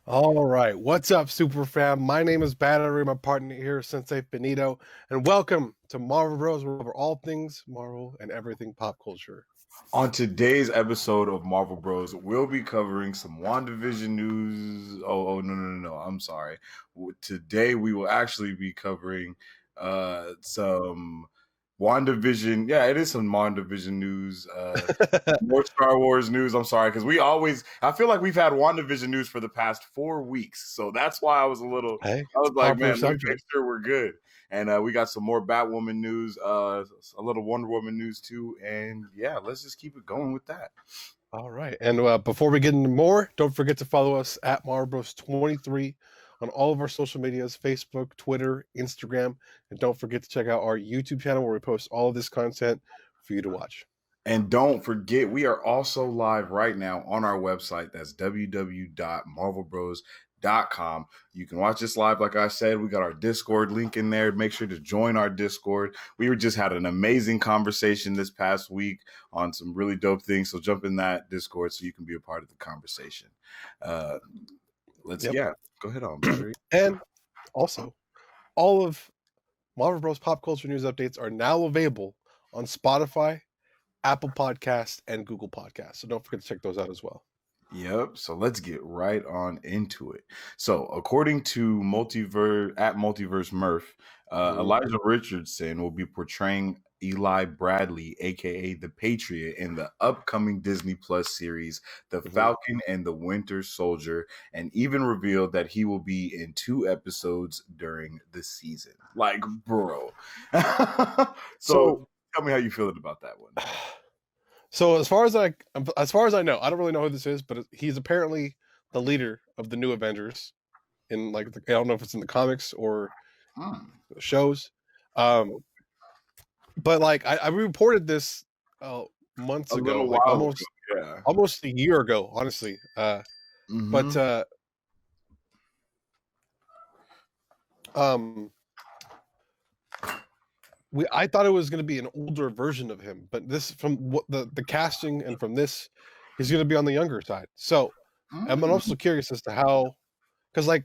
All right, what's up, super fam? My name is Battery, my partner here, Sensei Benito, and welcome to Marvel Bros, where we cover all things Marvel and everything pop culture. On today's episode of Marvel Bros, we'll be covering some WandaVision news. No. I'm sorry. Today we will actually be covering some WandaVision. Yeah, it is some WandaVision news. More Star Wars news. I'm sorry, because I feel like we've had WandaVision news for the past 4 weeks. So that's why Hey, I it's was a like, popular man, let me make subject. sure we're good. And we got some more Batwoman news, a little Wonder Woman news too. And yeah, let's just keep it going with that. All right, and before we get into more, don't forget to follow us at Marvel Bros 23 on all of our social medias: Facebook, Twitter, Instagram, and don't forget to check out our YouTube channel where we post all of this content for you to watch. And don't forget, we are also live right now on our website. That's www.marvelbros.com. You can watch this live. Like I said, we got our Discord link in there. Make sure to join our Discord. We were just had an amazing conversation this past week on some really dope things. So jump in that Discord so you can be a part of the conversation. Uh, Yep. Go ahead on, Battery. And also, all of Marvel Bros pop culture news updates are now available on Spotify, Apple Podcasts, and Google Podcasts. So don't forget to check those out as well. Yep. So let's get right on into it. So according to Multiverse Murph, Elijah Richardson will be portraying Eli Bradley, aka the Patriot, in the upcoming Disney Plus series, The Falcon and the Winter Soldier, and even revealed that he will be in 2 episodes during the season. Like, bro. So tell me how you feeling about that one. So as far as I know, I don't really know who this is, but he's apparently the leader of the new Avengers. I don't know if it's in the comics or the shows, but like I reported this months A ago, little like while ago, yeah. almost a year ago, honestly. But I thought it was going to be an older version of him, but this from what the casting and from this, he's going to be on the younger side. So I'm also curious as to how, because like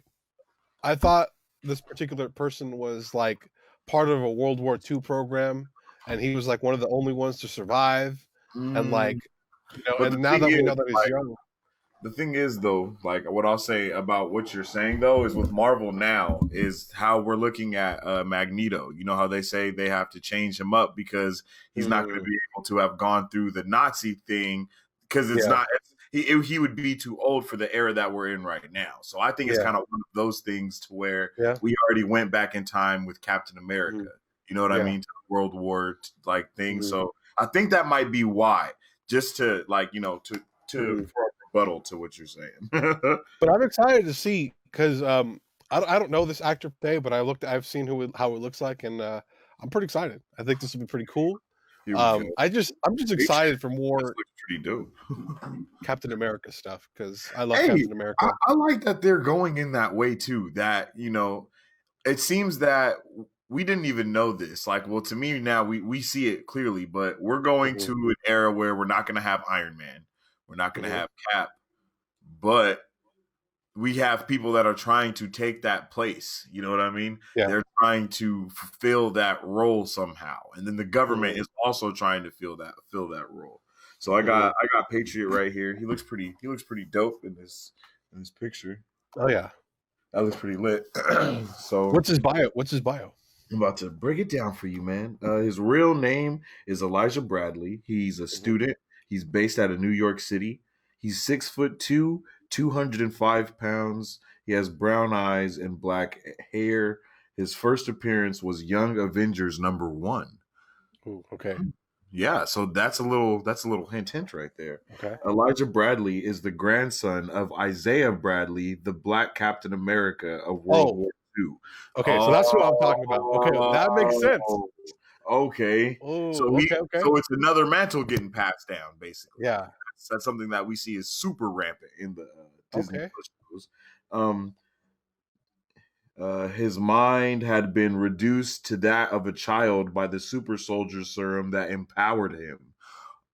I thought this particular person was like part of a World War II program, and he was like one of the only ones to survive, and Mm. like But and now that we know that he's young, the thing is, though, like what I'll say about what you're saying, though, is with Marvel now is how we're looking at Magneto. You know how they say they have to change him up because he's not going to be able to have gone through the Nazi thing because it's yeah, not. He would be too old for the era that we're in right now. So I think it's yeah, kind of one of those things to where yeah, we already went back in time with Captain America. You know what I yeah. mean? To the World War like thing. So I think that might be why. Just to to for a rebuttal to what you're saying. But I'm excited to see because I don't know this actor today, but I've seen how it looks like, and I'm pretty excited. I think this will be pretty cool. Here we go. I'm just excited for This more looks pretty dope. Captain America stuff because I love Hey, Captain America. I like that they're going in that way too. That it seems that we didn't even know this. Like, well, to me now we see it clearly, but we're going to an era where we're not going to have Iron Man, we're not going to have Cap, but we have people that are trying to take that place. You know what I mean? Yeah. They're trying to fulfill that role somehow, and then the government is also trying to fill that role. So I got Patriot right here. He looks pretty dope in this picture. Oh yeah. That looks pretty lit. So What's his bio? I'm about to break it down for you, man. His real name is Elijah Bradley. He's a student. He's based out of New York City. He's 6'2", 205 pounds. He has brown eyes and black hair. His first appearance was Young Avengers #1. Ooh, okay. Yeah, so that's a little hint right there. Okay. Elijah Bradley is the grandson of Isaiah Bradley, the Black Captain America of World War II. Okay, so that's what I'm talking about. Okay, that makes sense. Okay. Oh, okay. So it's another mantle getting passed down, basically. Yeah. That's something that we see is super rampant in the Disney Plus shows. His mind had been reduced to that of a child by the super soldier serum that empowered him.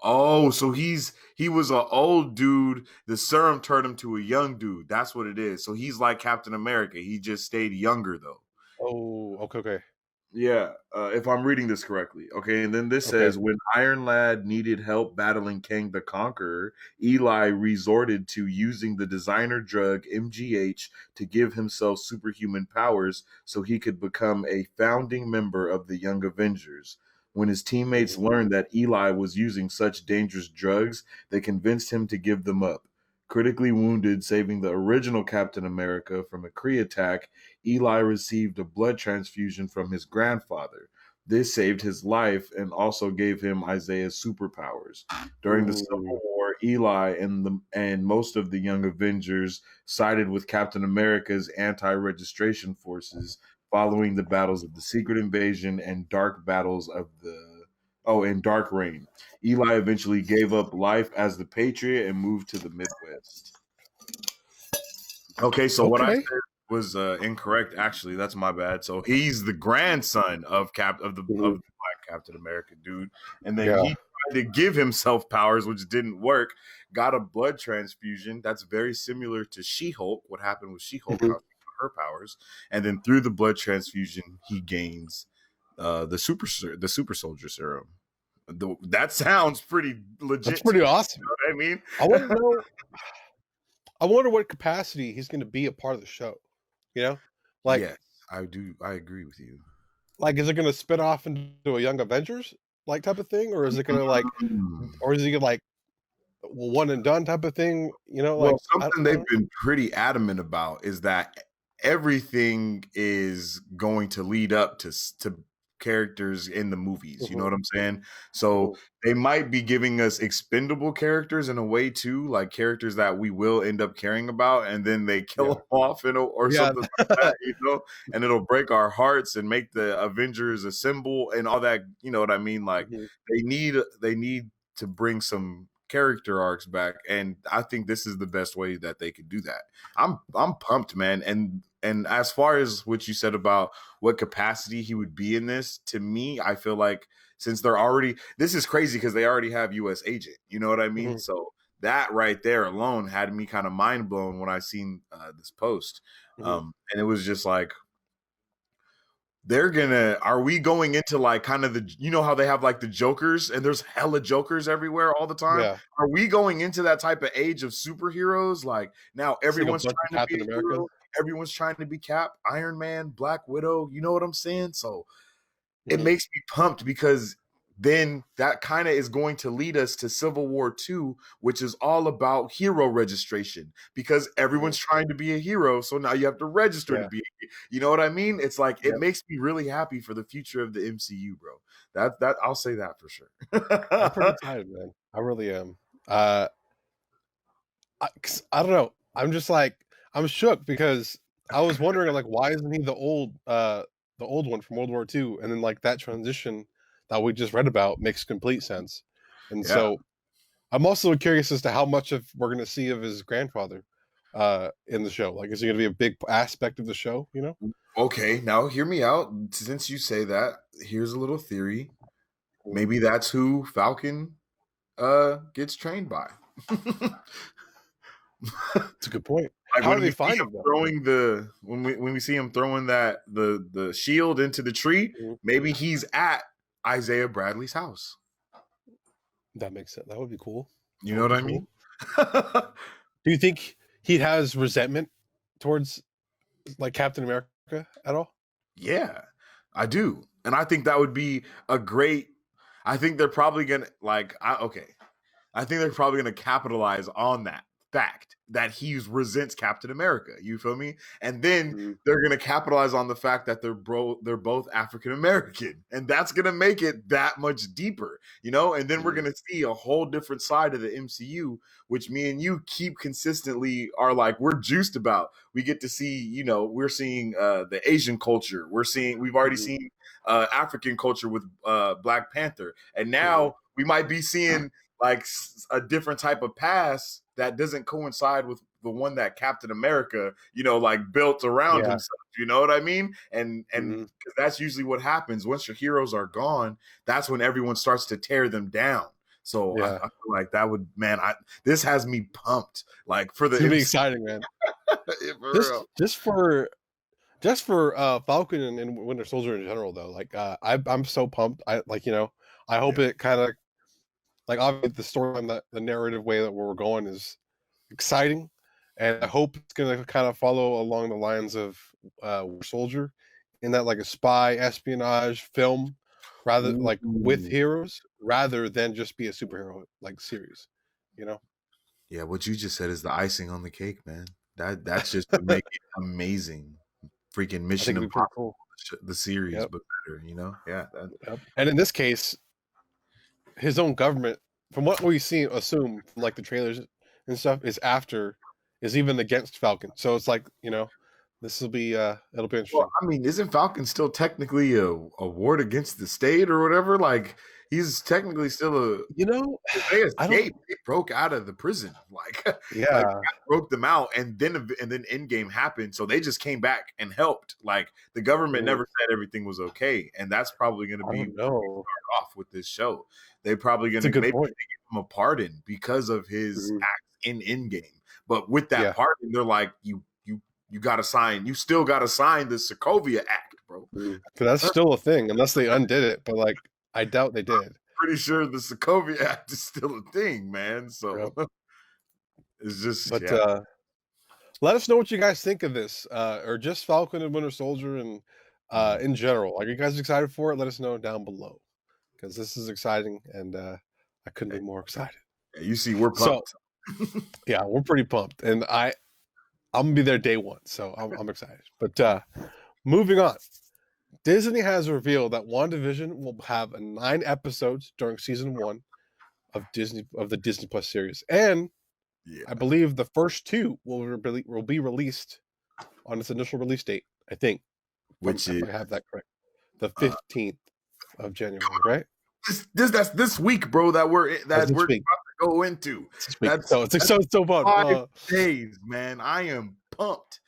Oh, so he was an old dude. The serum turned him to a young dude. That's what it is. So he's like Captain America. He just stayed younger though. Oh, okay, okay, Yeah, if I'm reading this correctly. Okay, and then this okay. says when Iron Lad needed help battling Kang the Conqueror, Eli resorted to using the designer drug MGH to give himself superhuman powers so he could become a founding member of the Young Avengers. When his teammates Mhm. learned that Eli was using such dangerous drugs, they convinced him to give them up. Critically wounded, saving the original Captain America from a Kree attack, Eli received a blood transfusion from his grandfather. This saved his life and also gave him Isaiah's superpowers. During the Mm, Civil War, Eli and most of the Young Avengers sided with Captain America's anti-registration forces following the battles of the Secret Invasion and Dark Battles of the and Dark Reign. Eli eventually gave up life as the Patriot and moved to the Midwest. Okay, so what I okay. said was incorrect. Actually, that's my bad. So he's the grandson of Mhm. the Black Captain America dude, and then Yeah. he tried to give himself powers, which didn't work. Got a blood transfusion. That's very similar to She-Hulk. What happened with She-Hulk? Mhm. How she got her powers, and then through the blood transfusion, he gains the super soldier serum. That sounds pretty That's legit to pretty me. You awesome. know what I mean? I want to know. I wonder what capacity he's going to be a part of the show. You know, like Yes, I do. I agree with you. is it going to spin off into a Young Avengers like type of thing, or is it going to Mm. or is he gonna one and done type of thing? Well, I something they've don't. been pretty adamant about is that everything is going to lead up to characters in the movies. You know Mhm, what I'm saying? So mhm. they might be giving us expendable characters in a way too, like characters that we will end up caring about, and then they kill Yeah, them off, or yeah. something like that. And it'll break our hearts and make the Avengers a symbol and all that. You know what I mean? Like Mhm, they need to bring some character arcs back, and I think this is the best way that they could do that. I'm pumped, man. And as far as what you said about what capacity he would be in this, to me, I feel like since they're already this is crazy because they already have US agent. You know what I mean? mhm, So that right there alone had me kind of mind blown when I seen this post. mhm. And it was just like are we going into like kind of how they have like the jokers and there's hella jokers everywhere all the time? Yeah, Are we going into that type of age of superheroes? Like now it's like a everyone's bunch of trying to be Captain a Americas. hero, everyone's trying to be Cap, Iron Man, Black Widow, you know what I'm saying? So it Mhm, makes me pumped because then that kind of is going to lead us to Civil War II, which is all about hero registration because mhm. everyone's trying to be a hero. So now you have to register to Yeah, be, you know what I mean? It's like, it yep. makes me really happy for the future of the MCU, bro. That I'll say that for sure. I'm pretty excited, man. I really am. Uh, 'Cause I don't know. I'm just I'm shook because I was wondering why isn't he the old one from World War II? And then that transition that we just read about makes complete sense. And Yeah. so I'm also curious as to how much of we're gonna see of his grandfather in the show. Is he gonna be a big aspect of the show, you know? Okay, now hear me out. Since you say that, here's a little theory. Mm. Maybe that's who Falcon gets trained by. It's a good point. Like How do when they we see find him him though? throwing when we see him throwing the shield into the tree, Mhm. maybe he's at Isaiah Bradley's house. That makes sense. That would be cool. You That know would what be I cool. mean? Do you think he has resentment towards Captain America at all? Yeah, I do. And I think that would be a great I think they're probably gonna okay. I think they're probably going to capitalize on that fact that he resents Captain America. You feel me? And then Mhm. they're going to capitalize on the fact that they're both African American, and that's going to make it that much deeper, you know. And then we're Mhm. going to see a whole different side of the MCU, which me and you keep consistently are like we're juiced about. We get to see, we're seeing the Asian culture. We've already Mhm. seen African culture with Black Panther, and Mhm. now we might be seeing like a different type of pass that doesn't coincide with the one that Captain America, built around Yeah. himself. You know what I mean? And Mhm. 'cause that's usually what happens once your heroes are gone. That's when everyone starts to tear them down. So I Yeah, feel like that would, man. This has me pumped, like for the it's gonna be MC exciting, man. for Just real. just for just for Falcon and Winter Soldier in general, though. Like, I'm so pumped. I like, I hope Yeah. it kind of like obviously the storyline, that the narrative way that we're going is exciting, and I hope it's gonna kind of follow along the lines of Winter Soldier, in that like a spy espionage film, rather like with Ooh. heroes, rather than just be a superhero like series. You know, Yeah, what you just said is the icing on the cake, man. That's just to make it amazing. Freaking I think Mission it'd be pretty Impossible, cool. the series, Yep. but better, you know? Yeah. Yep. And in this case, his own government, from what we see, assume from like the trailers and stuff, is even against Falcon. So it's like, this will be it'll be Well, interesting. I mean, isn't Falcon still technically a ward against the state or whatever? Like, he's technically still a. You know, They I don't. escaped. They broke out of the prison. Like, like Yeah, broke them out, and then Endgame happened, so they just came back and helped. Like, the government never said everything was okay, and that's probably going to I be don't know. off with this show. They're probably going It's a to good maybe point. give him a pardon because of his Mhm. acts in Endgame. But with that Yeah, pardon, they're like, you got to sign. You still got to sign the Sokovia Act, bro. because that's still a thing, unless they undid it. But like, I doubt they did. Pretty sure the Sokovia Act is still a thing, man. Yep. So it's just But yeah. let us know what you guys think of this, or just Falcon and Winter Soldier, and Mhm. in general. Are you guys excited for it? Let us know down below, because this is exciting, and I couldn't be more excited. You see, we're So pumped. yeah, we're pretty pumped, and I'm gonna be there day one, so I'm excited. But moving on, Disney has revealed that WandaVision will have 9 episodes during season 1 of the Disney Plus series, and I Yeah, believe the first 2 will be released on its initial release date. I think, which if is I have that correct, the uh, 15th of January, right? that's this week, bro. That That's we're this week. about to go into. It's this week. That's So it's so fun. 5 days, man. I am pumped.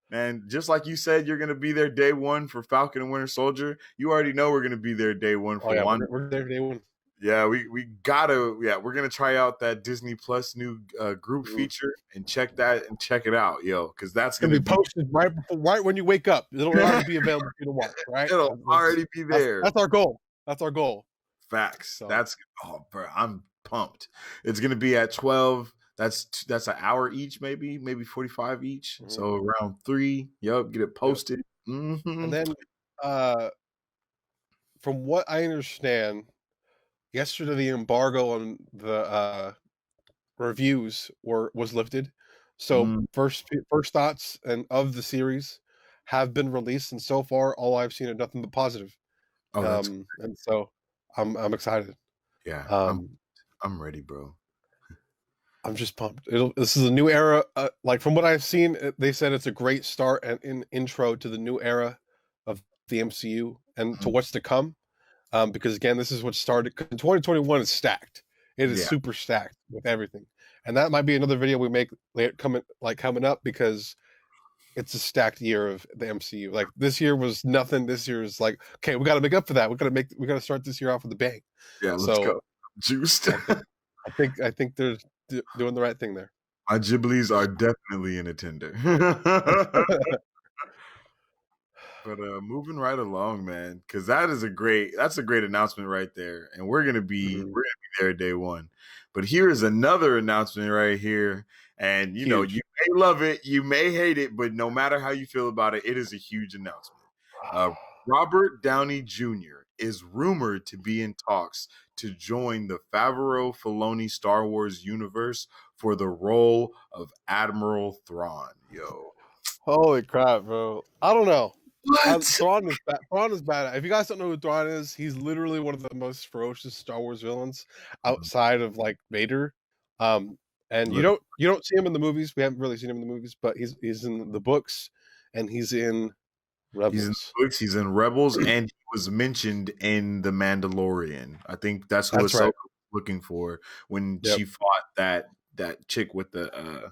Man, just like you said, you're gonna be there day one for Falcon and Winter Soldier. You already know we're gonna be there day one Oh for yeah, Wanda. we're there day one. Yeah, we gotta. Yeah, we're gonna try out that Disney Plus new group Mhm. feature and check it out, yo, because that's It's gonna gonna be be. posted right when you wake up. It'll already be available for you to watch. Right? It'll already be there. That's our goal. That's our goal. Facts. So That's bro. I'm pumped. It's gonna be at 12. That's an hour each, maybe 45 each. mhm. So around 3. Yup, get it Yep. posted. And Hmm. then, uh, from what I understand, yesterday the embargo on the reviews was lifted. So Mm. first thoughts and of the series have been released, and so far all I've seen are nothing but positive. Oh, that's And so I'm excited. yeah. Um, I'm ready, bro. I'm just pumped. This is a new era. Like from what I've seen, they said it's a great start and intro to the new era of the MCU and to Mhm. what's to come. Because again, this is what started. 2021 is stacked. It is Yeah. super stacked with everything, and that might be another video we make coming up, because it's a stacked year of the MCU. Like this year was nothing. This year is like, okay, we got to make up for that. We got to start this year off with a bang. Yeah. Let's So go. Juiced. I think they're doing the right thing there. My Ghiblis are definitely in a tender. But moving right along, man, because that's a great announcement right there, and Mhm. we're gonna be there day one. But here is another announcement right here, and you Huge. may love it, you may hate it, but no matter how you feel about it, it is a huge announcement. Uh, Robert Downey Jr. is rumored to be in talks to join the Favreau-Filoni Star Wars universe for the role of Admiral Thrawn. Yo, Holy crap, bro! I don't know. what? Thrawn is bad. Thrawn is bad. If you guys don't know who Thrawn is, he's literally one of the most ferocious Star Wars villains outside of like Vader. Um, and Literally. you don't see him in the movies. We haven't really seen him in the movies, but he's in the books, and he's in He's in Rebels. the books, he's in Rebels, and he was mentioned in The Mandalorian. I think that's who That's Ahsoka right. was looking for when Yep. she fought that chick with the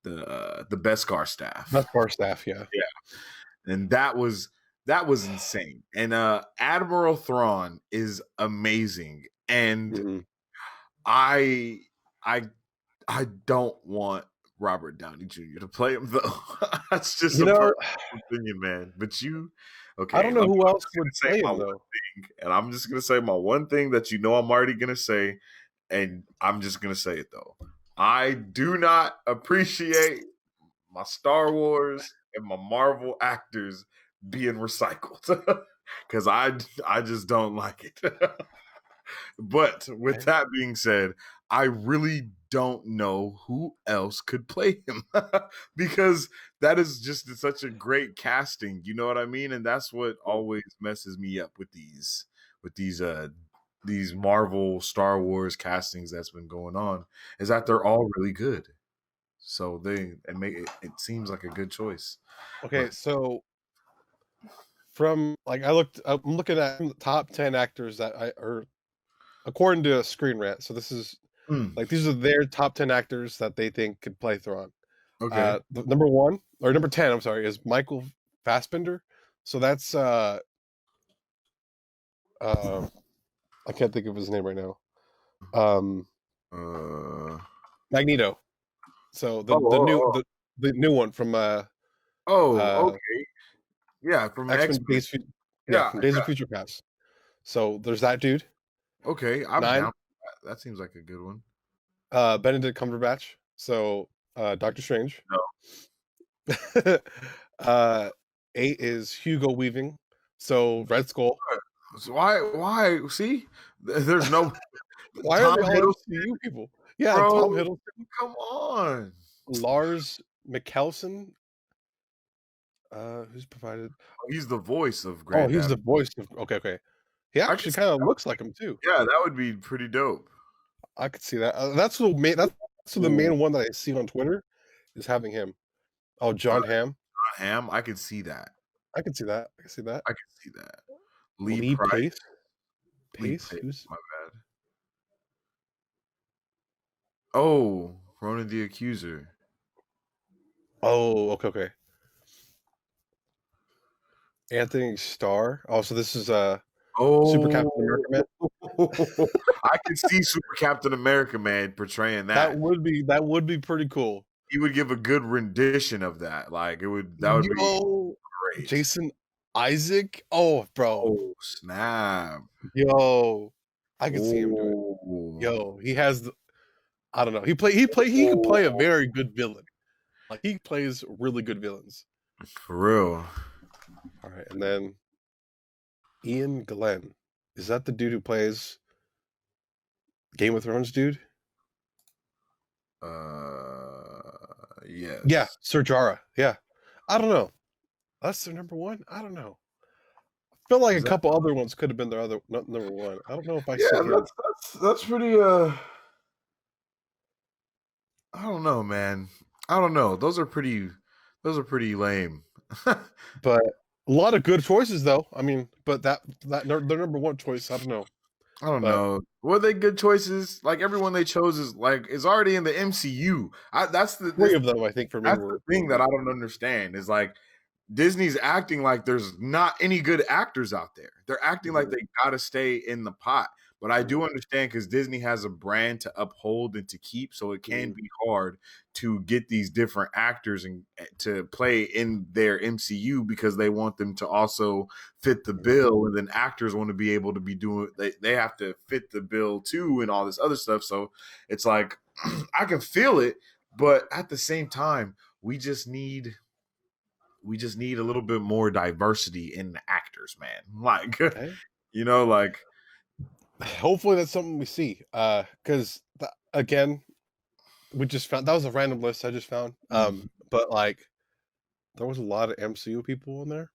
Beskar staff. That's Bar staff. Yeah. Yeah. And that was insane. And Admiral Thrawn is amazing. And Mhm. I I I don't want Robert Downey Jr. to play him though. That's just You a know, personal opinion, man. But I okay? don't know who I'm else just would gonna say play my him one though. thing, and I'm just gonna say my one thing that you know I'm already gonna say, and I'm just gonna say it though. I do not appreciate my Star Wars and my Marvel actors being recycled because I just don't like it. But with Okay. that being said, I really don't know who else could play him because that is just such a great casting. You know what I mean? And that's what always messes me up with these Marvel Star Wars castings that's been going on is that they're all really good. So it seems like a good choice. Okay, But so I'm looking at the top 10 actors that I are according to Screen Rant. So this is mm, like these are their top 10 actors that they think could play Thrawn. okay. The number 1 or number 10, I'm sorry, is Michael Fassbender. So that's uh I can't think of his name right now. Um Uh Magneto. So oh, oh, oh. the new one from Oh, uh okay. Yeah, from X-Men X-Men. Yeah, Yeah, from Days of yeah. Future Past. So there's that dude. Okay, I'm 9, down. That seems like a good one. Benedict Cumberbatch. So Doctor Strange. No. uh 8 is Hugo Weaving. So Red Skull. So why see? There's no Why are Tom they all Hiddleston, MCU people? Yeah, bro. Tom Hiddleston, Come on. Lars Mikkelsen, who's provided. He's the voice of Oh, he's Granddad. the voice of. Okay, okay. He I could actually see kind of that. looks like him too. Yeah, that would be pretty dope. I could see that. That's the Ooh, main one that I see on Twitter is having him. Oh, uh, John Hamm. Ham, I could see that. I can see that. I can see that. I could see that. Lee Lee Price. Pace. Lee Pace. Pace. Who's? My bad. Oh, Ronan the Accuser. Oh, okay, okay. Anthony Starr. Oh, so this is Super Captain Oh, America man. I can see Super Captain America man portraying that. That would be pretty cool. He would give a good rendition of that. Like that would be Yo, great. Jason Isaac. Oh, bro. Oh snap! Yo, I could see him do it. Oh, Yo, he has the. I don't know. He could play a very good villain. Like he plays really good villains. for real. All right, and then Ian Glenn. Is that the dude who plays Game of Thrones dude? Yes. Yeah, Ser Jorah. Yeah. I don't know. That's their number one? I don't know. I feel like Is a that? couple other ones could have been their other not number one. I don't know if I see Yeah, him. that's pretty. I don't know, man. I don't know. Those are pretty. Those are pretty lame. But a lot of good choices though. I mean, but their number one choice, I don't know. I don't But know. Were they good choices? Like everyone they chose is already in the MCU. three of them I think for me That's the thing that I don't understand is like Disney's acting like there's not any good actors out there. They're acting like they got to stay in the pot. But I do understand because Disney has a brand to uphold and to keep, so it can be hard to get these different actors and to play in their MCU because they want them to also fit the bill, and then actors want to be able to be doing. They have to fit the bill too, and all this other stuff. So it's like I can feel it, but at the same time, we just need a little bit more diversity in the actors, man. Like, okay. like Hopefully that's something we see. Because again, we just found that was a random list I just found. But like there was a lot of MCU people in there.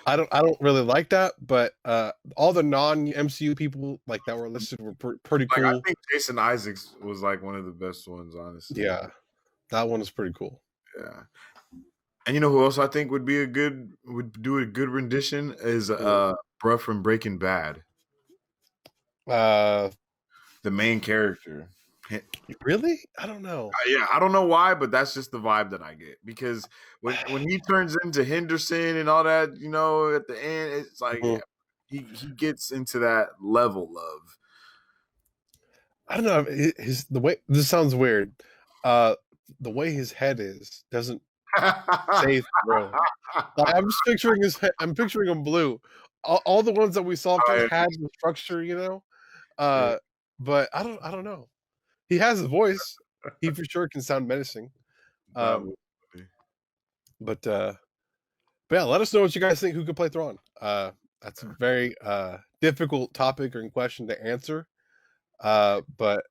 I don't really like that, but all the non-MCU people like that were listed were pretty like I cool. think Jason Isaacs was like one of the best ones, honestly. Yeah, that one is pretty cool. Yeah. And you know who else I think would do a good rendition is bruh from Breaking Bad. Uh, The main character. really? I don't know. Yeah, I don't know why, but that's just the vibe that I get because when he turns into Henderson and all that, at the end, it's like he gets into that level of I don't know, his the way this sounds weird, uh, the way his head is doesn't say throw. Like, I'm just picturing I'm picturing him blue. All the ones that we saw Oh, just yeah, had the structure, yeah, but I don't know. He has a voice. He for sure can sound menacing. that Um, was funny. but, yeah, let us know what you guys think who could play Thrawn. That's a very, difficult topic or question to answer, but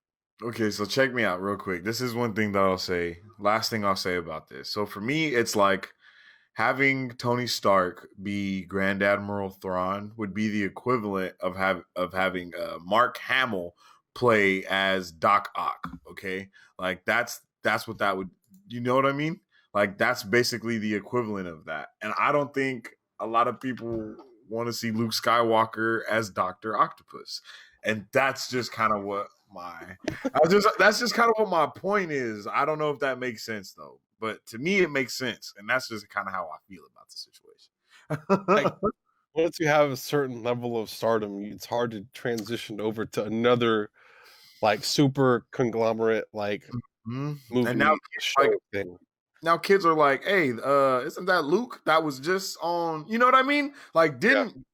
Okay, so check me out real quick. This is one thing that I'll say. Last thing I'll say about this. So for me, it's like having Tony Stark be Grand Admiral Thrawn would be the equivalent of having Mark Hamill play as Doc Ock. Okay, like that's what that would. You know what I mean? Like that's basically the equivalent of that. And I don't think a lot of people want to see Luke Skywalker as Doctor Octopus. And that's just kind of what my that's just kind of what my point is. I don't know if that makes sense though, but to me it makes sense, and that's just kind of how I feel about the like, situation. once you have a certain level of stardom, it's hard to transition over to another, like, super conglomerate, like, Mhm. And now, movie like show thing. now, kids are like, "Hey, isn't that Luke? That was just on." You know what I mean? Like, Yeah, didn't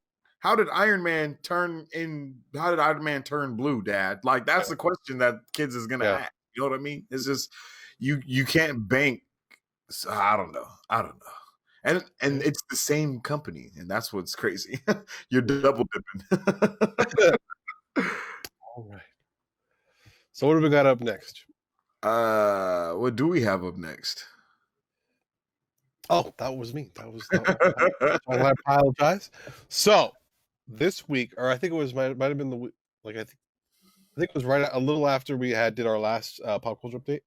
how did Iron Man turn in? How did Iron Man turn blue, Dad? Like, that's yeah, the question that kids is gonna yeah. ask. You know what I mean? It's just you can't bank. So, I don't know. I don't know. And Yeah. it's the same company, and that's what's crazy. You're double dipping. Alright. So what do we got up next? What do we have up next? Oh, that was me. I apologize. So, this week, or I think it was might have been the week, like, I think it was right a little after we did our last, pop culture update.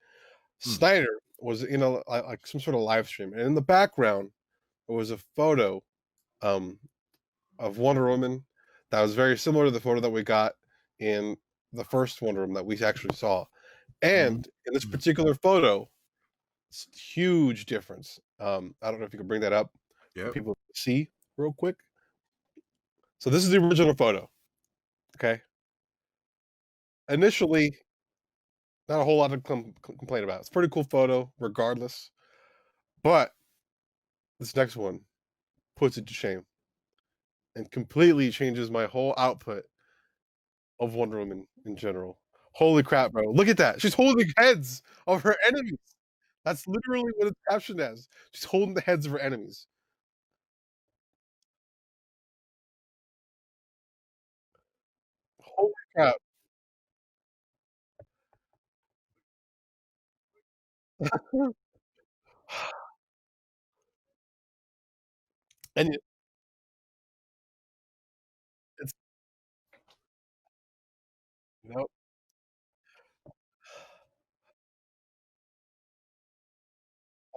Hmm. Snyder was in a like, some sort of live stream, and in the background, there was a photo, um, of Wonder Woman that was very similar to the photo that we got in the first Wonder Woman that we actually saw. Mhm. And in this particular photo, huge difference. I don't know if you can bring that up for Yep. people to see real quick. So this is the original photo. Okay. Initially, not a whole lot to complain about. It's a pretty cool photo, regardless. But this next one puts it to shame and completely changes my whole output of Wonder Woman in general. Holy crap, bro! Look at that. She's holding heads of her enemies. That's literally what it's captioned as. She's holding the heads of her enemies. Holy crap! And it's no.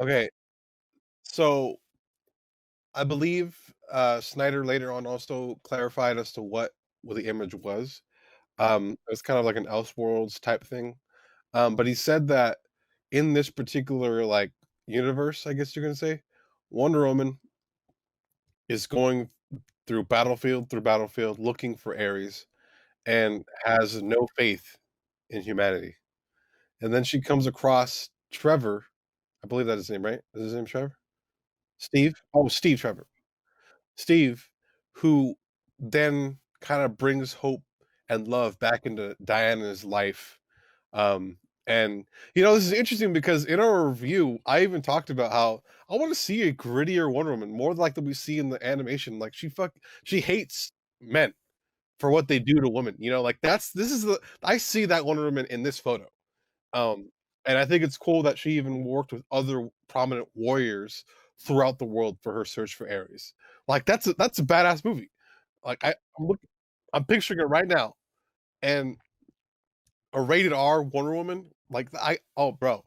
Okay, so I believe Snyder later on also clarified as to what the image was. It was kind of like an Elseworlds type thing. But he said that in this particular like universe, I guess you're gonna say, Wonder Woman is going through battlefield, looking for Ares, and has no faith in humanity. And then she comes across Trevor. I believe that's his name, right? Is his name Trevor? Steve? Oh, Steve Trevor. Steve, who then kind of brings hope and love back into Diana's life. Um, and this is interesting because in our review, I even talked about how I want to see a grittier Wonder Woman, more like that we see in the animation. Like she hates men for what they do to women. Like this is I see that Wonder Woman in this photo. Um, and I think it's cool that she even worked with other prominent warriors throughout the world for her search for Ares. Like that's a badass movie. Like I'm picturing it right now, and a rated R Wonder Woman. Like oh bro,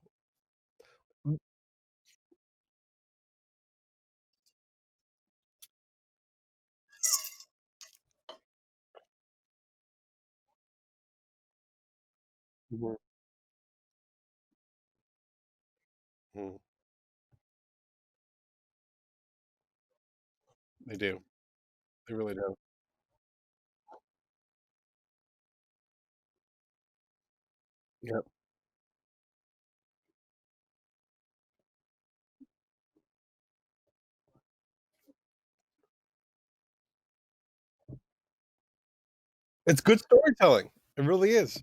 Mhm. Mhm. They do. They really do. Yep. It's good storytelling. It really is.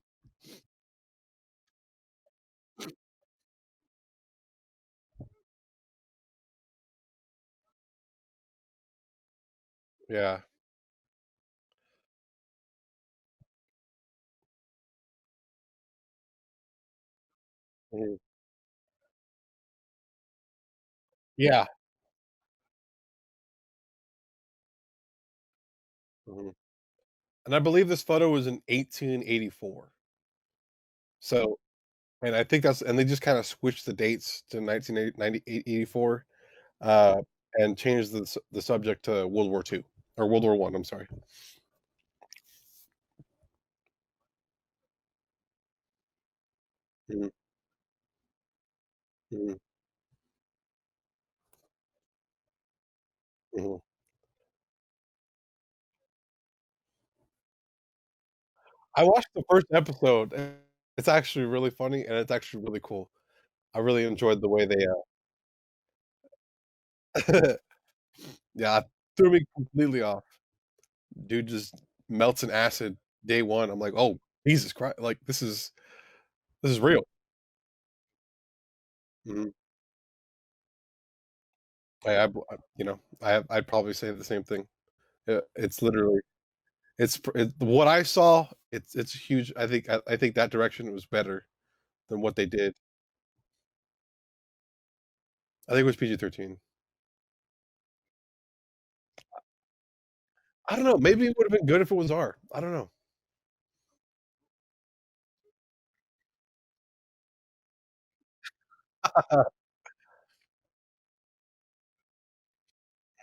Yeah. Mhm. Yeah. Mhm. And I believe this photo was in 1884. So and I think that's and they just kinda switched the dates to 1984, uh, and changed the subject to World War II or World War One, I'm sorry. Mhm, mhm, mhm. I watched the first episode, and it's actually really funny, and it's actually really cool. I really enjoyed the way they, yeah, it threw me completely off. Dude just melts in acid day 1. I'm like, "Oh, Jesus Christ! Like, this is real." Mhm. I'd probably say the same thing. It's literally what I saw, it's huge. I think that direction was better than what they did. I think it was PG-13. I don't know, maybe it would've been good if it was R. I don't know.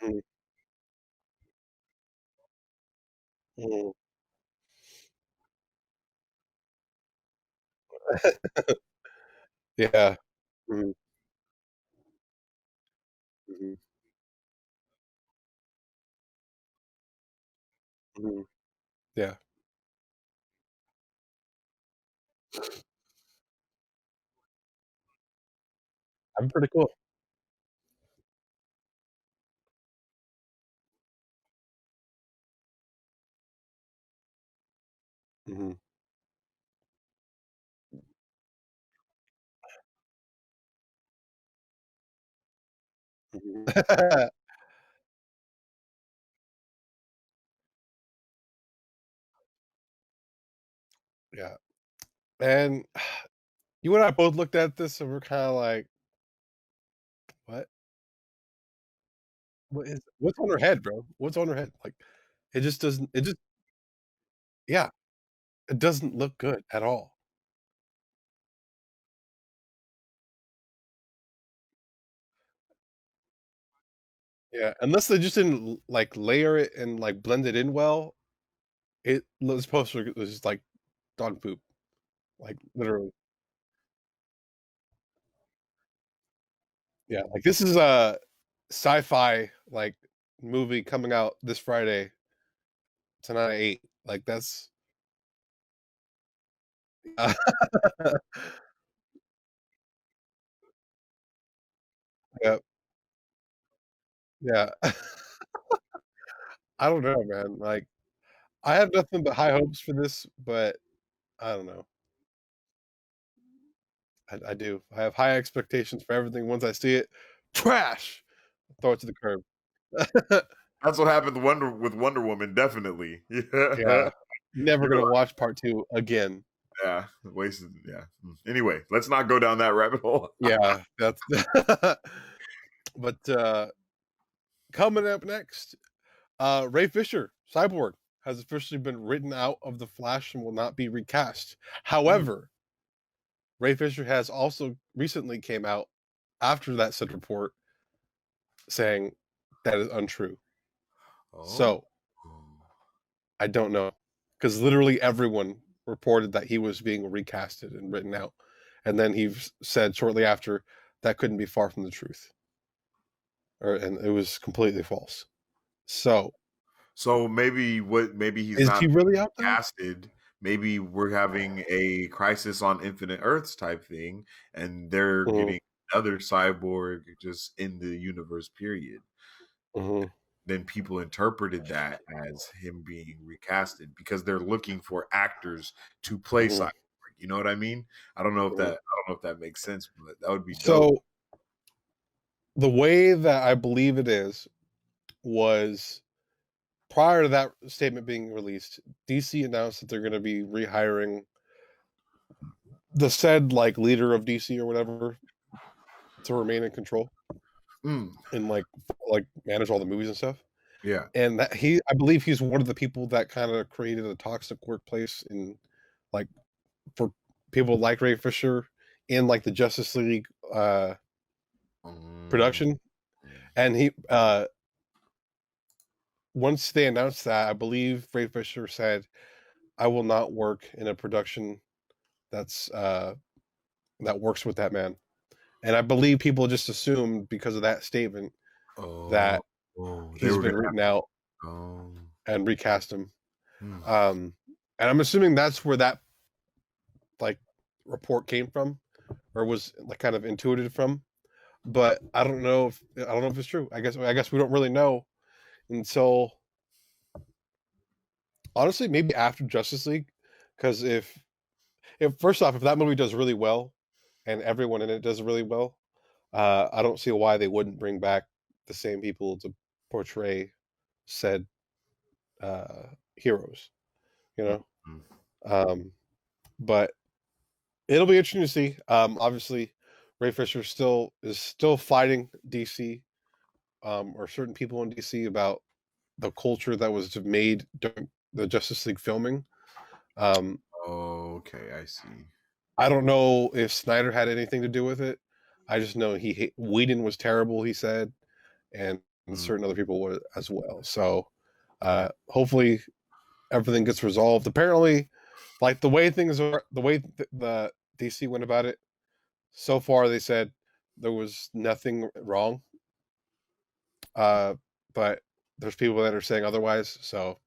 Mhm, mhm. Yeah. Mhm, mhm, mhm. Yeah. I'm pretty cool. Mhm, mhm. Yeah, and you and I both looked at this and we're kinda like, "What? What's on her head, bro? What's on her head?" Like, it just yeah, it doesn't look good at all. Yeah, unless they just didn't like, layer it and, like, blend it in well, this poster was just like dog poop, like, literally. Yeah, like, this is a sci-fi, like, movie coming out this Friday tonight at 8. Like, that's Yep, yeah. I don't know, man, like, I have nothing but high hopes for this, but I don't know. I do. I have high expectations for everything. Once I see it, trash! Throw it to the curb. That's what happened with Wonder Woman, definitely. Yeah. Yeah. Never You're gonna watch part 2 again. yeah, wasted. Yeah. Anyway, let's not go down that rabbit hole. Yeah, that's but, coming up next, Ray Fisher, Cyborg, has officially been written out of The Flash and will not be recast. Mm. However, Ray Fisher has also recently came out after that said report saying that is untrue. Oh. So, I don't know, because literally everyone reported that he was being recasted and written out, and then he said shortly after, "That couldn't be far from the truth," and it was completely false. So, So maybe he's is not he really out, though? casted maybe we're having a Crisis on Infinite Earths type thing, and they're Mhm, getting another cyborg just in the universe. Period. mhm, Then people interpreted that as him being recasted because they're looking for actors to play mhm, cyborg. You know what I mean? I mhm. don't know if that makes sense, but that would be dope. So the way that I believe it is was prior to that statement being released, DC announced that they're going to be rehiring the said like leader of DC or whatever to remain in control Mm, and like manage all the movies and stuff. yeah. And that I believe he's one of the people that kind of created a toxic workplace in like for people like Ray Fisher in like the Justice League Mm, production. And he once they announced that, I believe Ray Fisher said, "I will not work in a production that's that works with that man." And I believe people just assumed because of that statement oh, that they he's were been gonna written out have. Oh, and recast him. hmm. And I'm assuming that's where that like report came from, or was like kind of intuited from. But I don't know if it's true. I guess we don't really know until honestly maybe after Justice League, because if first off if that movie does really well and everyone in it does really well, I don't see why they wouldn't bring back the same people to portray said heroes. You know, Mm, um, but it'll be interesting to see. Obviously, Ray Fisher still fighting DC or certain people in DC about the culture that was made during the Justice League filming. Um, okay, I see. I don't know if Snyder had anything to do with it. I just know Whedon was terrible. He said, and Mm, certain other people were as well. So hopefully everything gets resolved. Apparently, like the way things are, the way the DC went about it so far, they said there was nothing wrong. Uh, but there's people that are saying otherwise. So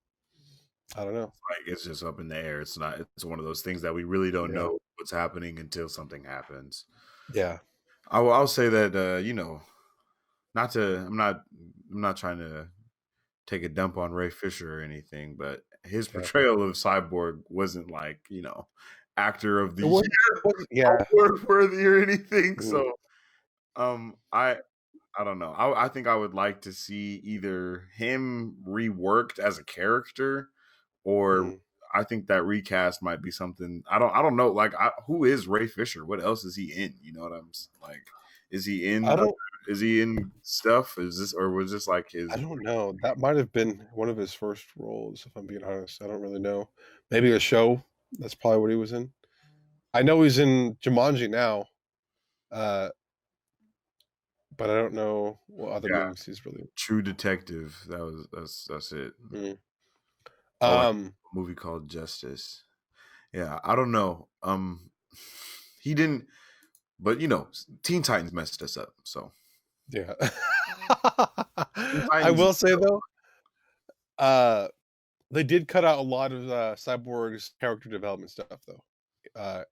I don't know. like it's just up in the air. It's not. It's one of those things that we really don't Yeah, know what's happening until something happens. yeah, I'll say that not to. I'm not trying to take a dump on Ray Fisher or anything, but his yeah. portrayal of Cyborg wasn't like actor of the It was, year yeah. award worthy or anything. Mm, So um, I don't know. I think I would like to see either him reworked as a character, or mm. I think that recast might be something. I don't know. Like, who is Ray Fisher? What else is he in? You know what like? Is he I in? don't. Is he in stuff? Is this or was this like I his? don't know. That might have been one of his first roles, if I'm being honest. I don't really know. Maybe a show. That's probably what he was in. I know he's in Jumanji now, uh, but I don't know what other Yeah, movies he's really. True Detective. That's it. Mm. Or like Um, a movie called Justice. Yeah, I don't know. He didn't, but Teen Titans messed us up. So yeah. Teen I Titans, will say though, uh, they did cut out a lot of Cyborg's character development stuff though, uh,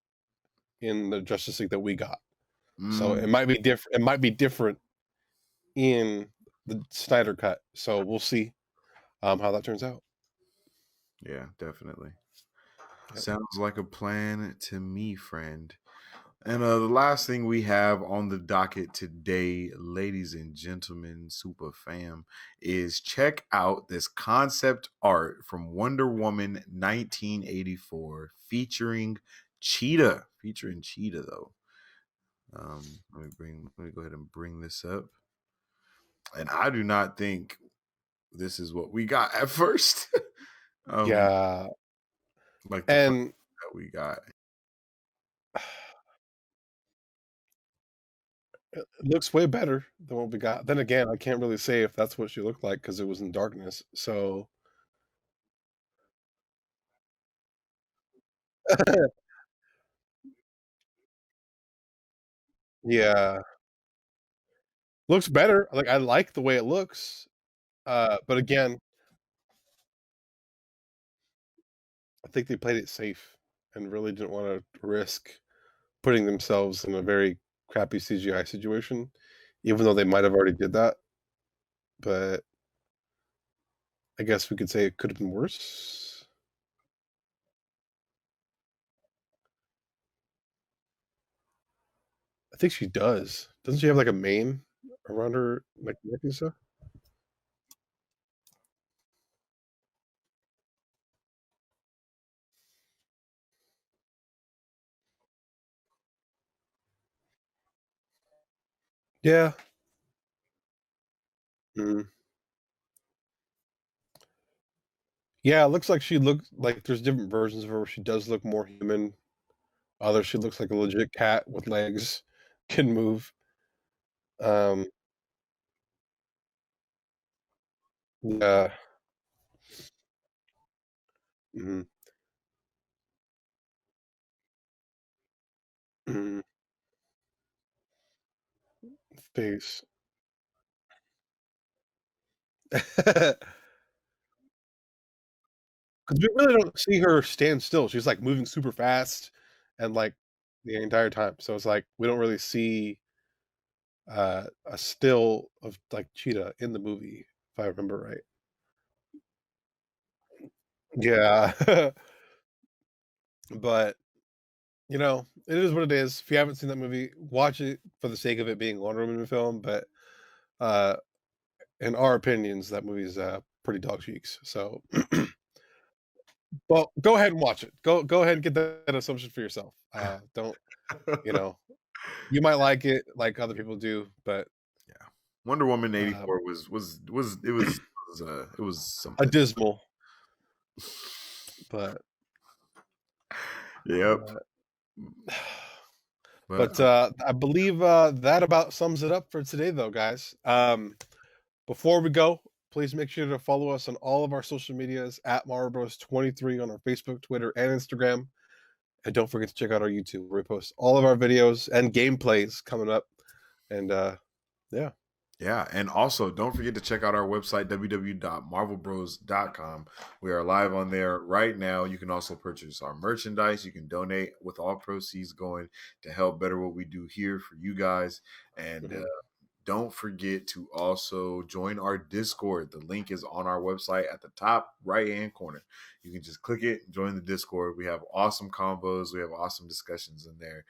in the Justice League that we got. So mm, it might be different. It might be different in the Snyder cut. So we'll see how that turns out. yeah, definitely. Yep. Sounds like a plan to me, friend. And the last thing we have on the docket today, ladies and gentlemen, super fam, is check out this concept art from Wonder Woman 1984 featuring Cheetah though. Let me go ahead and bring this up. And I do not think this is what we got at first. um, Yeah, like the first and that we got. it looks way better than what we got. Then again, I can't really say if that's what she looked like because it was in darkness. So yeah, looks better. Like I like the way it looks. But again, think they played it safe and really didn't want to risk putting themselves in a very crappy CGI situation, even though they might have already did that. But I guess we could say it could have been worse. I think she does. Doesn't she have like a mane around her like neck and stuff? Yeah. Mhm. Yeah, it looks like she looks like there's different versions of her where she does look more human. Others she looks like a legit cat with legs, can move. Um, yeah. Mhm, mhm. Face. 'Cause we really don't see her stand still. She's, like, moving super fast and, like, the entire time. So it's like we don't really see, a still of, like, Cheetah in the movie, if I remember right. Yeah. But, it is what it is. If you haven't seen that movie, watch it for the sake of it being a Wonder Woman film, but, uh, in our opinions, that movie's, pretty dog cheeks. So, well, go ahead and watch it. Go ahead and get that assumption for yourself. Don't you know, you might like it like other people do, but, Yeah, Wonder Woman um, '84 it was something. abysmal, but Yep. but But but, I believe, that about sums it up for today, though, guys. Before we go, please make sure to follow us on all of our social medias at Mario Bros 23 on our Facebook, Twitter, and Instagram. And don't forget to check out our YouTube, where we post all of our videos and gameplays coming up. And yeah. yeah, and also don't forget to check out our website www.marvelbros.com. We are live on there right now. You can also purchase our merchandise. You can donate with all proceeds going to help better what we do here for you guys. And Mhm. don't forget to also join our Discord. The link is on our website at the top right-hand corner. You can just click it, join the Discord. We have awesome combos. We have awesome discussions in there.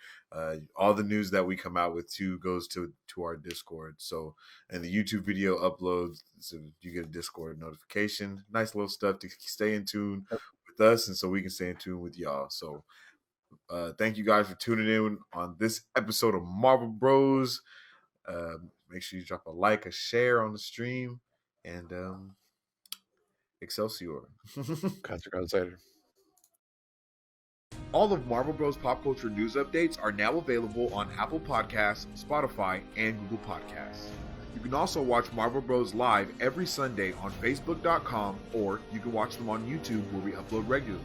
All the news that we come out with too goes to our Discord. So, and the YouTube video uploads, so you get a Discord notification. Nice little stuff to stay in tune with us, and so we can stay in tune with y'all. So, thank you guys for tuning in on this episode of Marvel Bros. Make sure you drop a like, a share on the stream, and Excelsior. Catch you guys later. All of Marvel Bros. Pop culture news updates are now available on Apple Podcasts, Spotify, and Google Podcasts. You can also watch Marvel Bros. Live every Sunday on Facebook.com, or you can watch them on YouTube, where we upload regularly.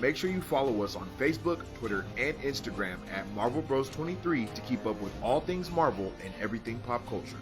Make sure you follow us on Facebook, Twitter, and Instagram at Marvel Bros 23 to keep up with all things Marvel and everything pop culture.